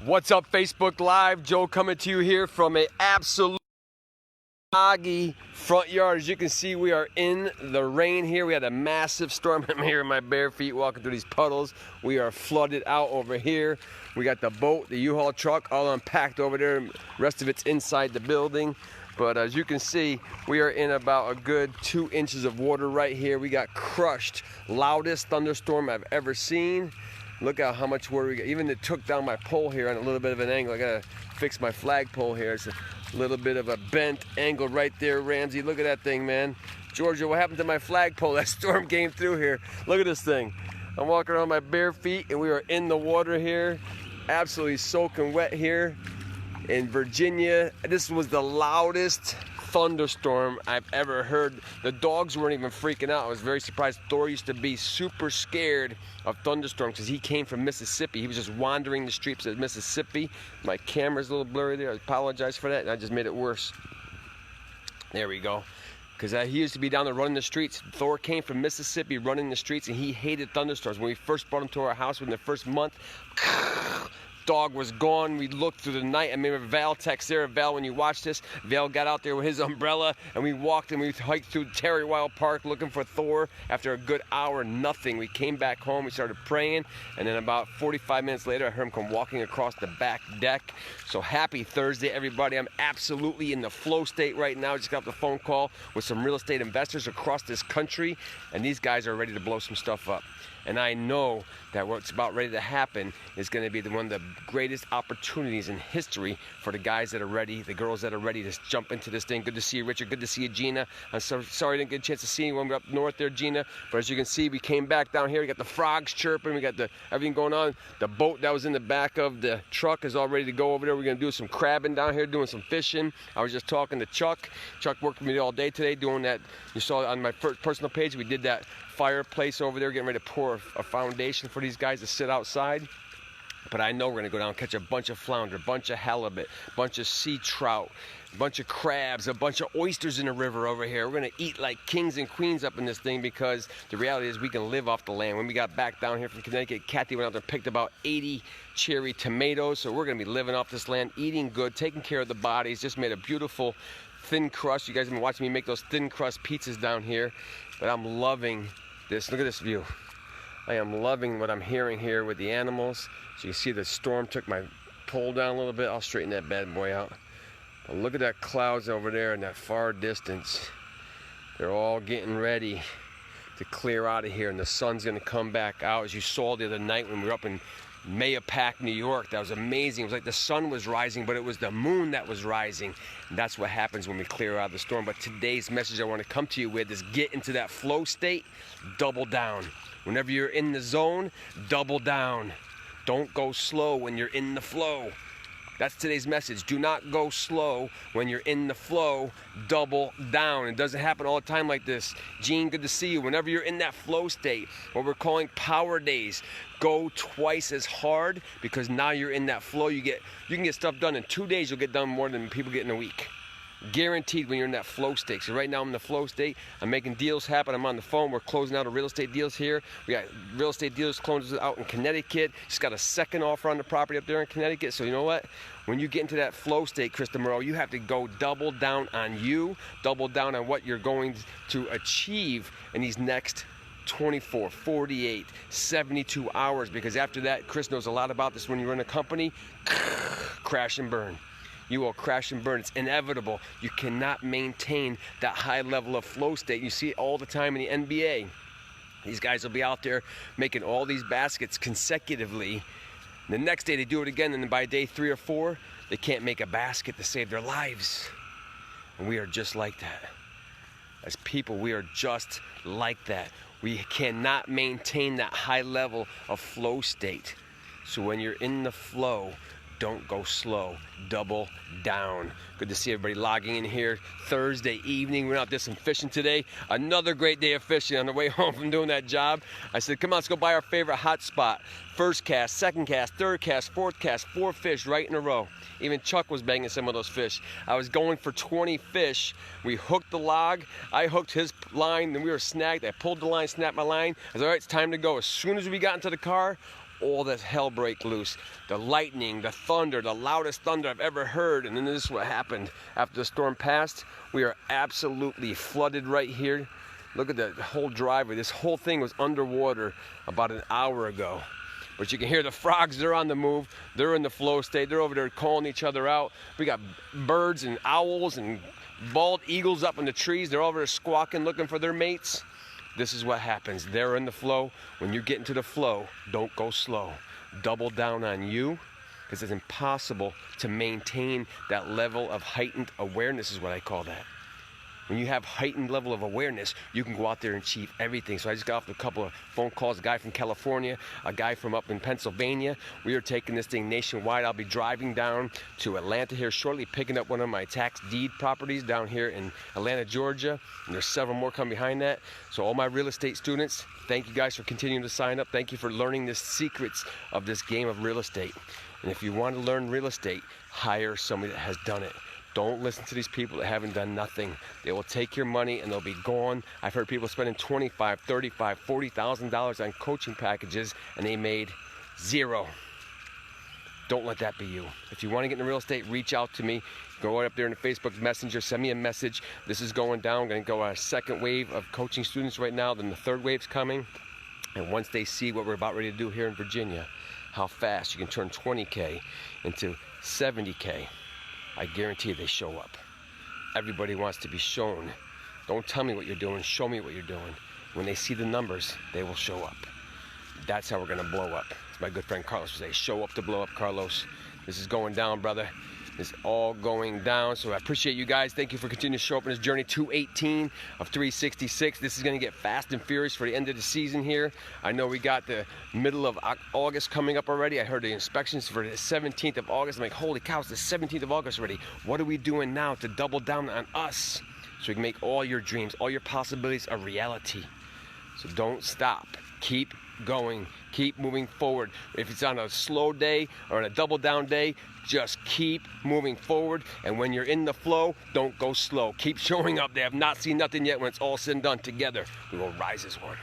What's up, Facebook Live? Joe coming to you here from a absolute soggy front yard. As you can see, we are in the rain here. We had a massive storm. I'm here in my bare feet walking through these puddles. We are flooded out over here. We got the boat, the U-Haul truck, all unpacked over there. The rest of it's inside the building. But as you can see, we are in about a good 2 inches of water right here. We got crushed. Loudest thunderstorm I've ever seen. Look at how much water we got. Even it took down my pole here on a little bit of an angle. I gotta fix my flagpole here. It's a little bit of a bent angle right there, Ramsey. Look at that thing, man. Georgia, what happened to my flagpole? That storm came through here. Look at this thing. I'm walking around my bare feet and we are in the water here. Absolutely soaking wet here in Virginia. This was the loudest thunderstorm I've ever heard. The dogs weren't even freaking out. I was very surprised. Thor used to be super scared of thunderstorms because he came from Mississippi. He was just wandering the streets of Mississippi. My camera's a little blurry there. I apologize for that, and I just made it worse. There we go. Because he used to be down there running the streets. Thor came from Mississippi running the streets, and he hated thunderstorms. When we first brought him to our house within the first month, dog was gone. We looked through the night. I remember Val texted Sarah. Val, when you watch this, Val got out there with his umbrella and we walked and we hiked through Terry Wild Park looking for Thor. After a good hour, nothing. We came back home, we started praying, and then about 45 minutes later I heard him come walking across the back deck. So happy Thursday, everybody. I'm absolutely in the flow state right now. Just got off the phone call with some real estate investors across this country, and these guys are ready to blow some stuff up. And I know that what's about ready to happen is going to be one of the greatest opportunities in history for the guys that are ready, the girls that are ready to jump into this thing. Good to see you, Richard. Good to see you, Gina. I'm so sorry I didn't get a chance to see you when we were up north there, Gina. But as you can see, we came back down here. We got the frogs chirping. We got everything going on. The boat that was in the back of the truck is all ready to go over there. We're going to do some crabbing down here, doing some fishing. I was just talking to Chuck. Chuck worked with me all day today doing that. You saw on my personal page, we did that fireplace over there, getting ready to pour a foundation for these guys to sit outside. But I know we're going to go down and catch a bunch of flounder, a bunch of halibut, a bunch of sea trout, a bunch of crabs, a bunch of oysters in the river over here. We're going to eat like kings and queens up in this thing, because the reality is we can live off the land. When we got back down here from Connecticut, Kathy went out there and picked about 80 cherry tomatoes. So we're going to be living off this land, eating good, taking care of the bodies. Just made a beautiful thin crust. You guys have been watching me make those thin crust pizzas down here. But I'm loving this. Look at this view. I am loving what I'm hearing here with the animals. So you can see the storm took my pole down a little bit. I'll straighten that bad boy out. But look at that clouds over there in that far distance. They're all getting ready to clear out of here, and the sun's going to come back out. As you saw the other night when we were up in Mahopac, New York, that was amazing. It was like the sun was rising, but it was the moon that was rising. And that's what happens when we clear out of the storm. But today's message I want to come to you with is get into that flow state, double down. Whenever you're in the zone, double down. Don't go slow when you're in the flow. That's today's message. Do not go slow when you're in the flow. Double down. It doesn't happen all the time like this. Gene, good to see you. Whenever you're in that flow state, what we're calling power days, go twice as hard, because now you're in that flow. You can get stuff done in 2 days. You'll get done more than people get in a week. Guaranteed when you're in that flow state. So right now I'm in the flow state. I'm making deals happen. I'm on the phone. We're closing out a real estate deals here. We got real estate deals closing out in Connecticut. Just got a second offer on the property up there in Connecticut. So you know what? When you get into that flow state, Krista Moreau, you have to go double down on you, double down on what you're going to achieve in these next 24, 48, 72 hours. Because after that, Chris knows a lot about this. When you run a company, crash and burn. You will crash and burn. It's inevitable. You cannot maintain that high level of flow state. You see it all the time in the NBA. These guys will be out there making all these baskets consecutively. The next day they do it again, and then by day 3 or 4, they can't make a basket to save their lives. And we are just like that. As people, we are just like that. We cannot maintain that high level of flow state. So when you're in the flow, don't go slow. Double down. Good to see everybody logging in here Thursday evening. We're out there some fishing today. Another great day of fishing. On the way home from doing that job, I said, come on, let's go by our favorite hot spot. First cast, second cast, third cast, fourth cast, 4 fish right in a row. Even Chuck was banging some of those fish. I was going for 20 fish. We hooked the log. I hooked his line, then we were snagged. I pulled the line, snapped my line. I said, all right, it's time to go. As soon as we got into the car, all that hell break loose. The lightning, the thunder, the loudest thunder I've ever heard. And then this is what happened after the storm passed. We are absolutely flooded right here. Look at the whole driveway. This whole thing was underwater about an hour ago. But you can hear the frogs, they're on the move. They're in the flow state. They're over there calling each other out. We got birds and owls and bald eagles up in the trees. They're over there squawking, looking for their mates. This is what happens. They're in the flow. When you get into the flow, don't go slow. Double down on you, because it's impossible to maintain that level of heightened awareness is what I call that. When you have heightened level of awareness, you can go out there and achieve everything. So I just got off a couple of phone calls, a guy from California, a guy from up in Pennsylvania. We are taking this thing nationwide. I'll be driving down to Atlanta here shortly, picking up one of my tax deed properties down here in Atlanta, Georgia. And there's several more coming behind that. So all my real estate students, thank you guys for continuing to sign up. Thank you for learning the secrets of this game of real estate. And if you want to learn real estate, hire somebody that has done it. Don't listen to these people that haven't done nothing. They will take your money and they'll be gone. I've heard people spending $25,000, $35,000, $40,000 on coaching packages and they made zero. Don't let that be you. If you want to get into real estate, reach out to me. Go right up there in the Facebook Messenger, send me a message. This is going down. We're going to go on a second wave of coaching students right now. Then the third wave's coming. And once they see what we're about ready to do here in Virginia, how fast you can turn 20K into 70K. I guarantee they show up. Everybody wants to be shown. Don't tell me what you're doing, show me what you're doing. When they see the numbers, they will show up. That's how we're gonna blow up. As my good friend Carlos would say, show up to blow up, Carlos. This is going down, brother. It's all going down. So I appreciate you guys. Thank you for continuing to show up in this journey. 218 of 366. This is going to get fast and furious for the end of the season here. I know we got the middle of August coming up already. I heard the inspections for the 17th of August. I'm like, holy cow, it's the 17th of August already. What are we doing now to double down on us so we can make all your dreams, all your possibilities a reality? So don't stop. Keep going. Keep moving forward. If it's on a slow day or on a double down day, just keep moving forward. And when you're in the flow, don't go slow. Keep showing up. They have not seen nothing yet. When it's all said and done together, we will rise as one.